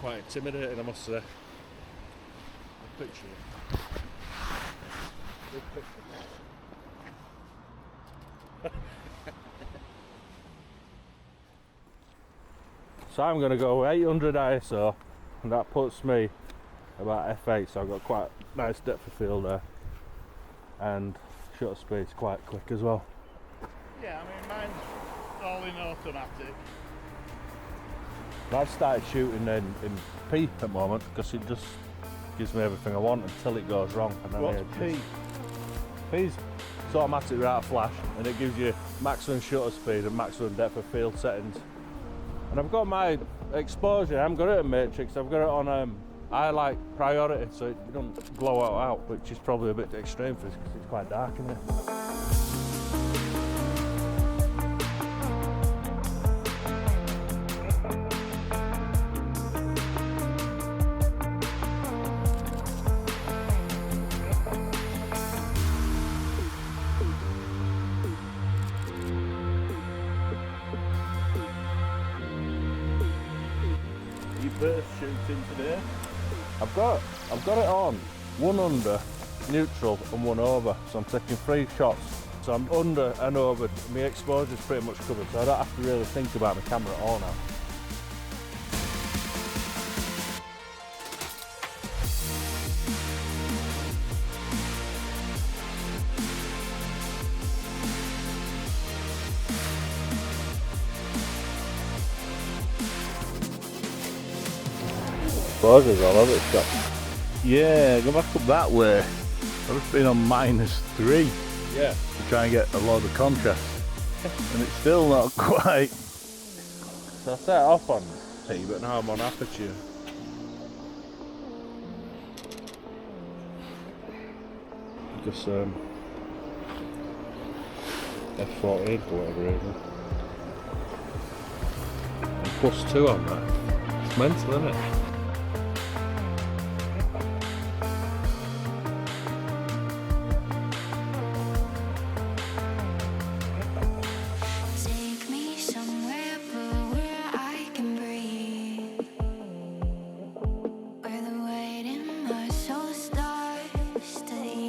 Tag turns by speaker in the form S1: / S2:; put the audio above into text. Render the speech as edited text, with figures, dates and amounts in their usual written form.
S1: quite intimidating, I must say. Picture it. Big picture. So I'm going to go 800 ISO, and that puts me about f8, so I've got quite a nice depth of field there, and shutter speed's quite quick as well.
S2: Yeah, I mean mine's all in automatic.
S1: I've started shooting in P at the moment because it just gives me everything I want until it goes wrong. And then
S2: What's P?
S1: P's it's automatic without a flash, and it gives you maximum shutter speed and maximum depth of field settings. And I've got my exposure, I haven't got it at matrix, I've got it on I like priority, so it doesn't glow out, which is probably a bit extreme for this because it's quite dark in here.
S2: Burst shooting today.
S1: I've got it on, one under, neutral and one over, so I'm taking 3 shots. So I'm under and over, my exposure's pretty much covered, so I don't have to really think about my camera at all now. Exposure's all over it's got.
S2: Yeah, go back up that way. I've just been on -3
S1: Yeah.
S2: to try and get a lot of contrast. And it's still not quite.
S1: So I set it off on P, but now I'm on aperture. Because F14 for whatever reason. And +2 on that. It's mental, isn't it?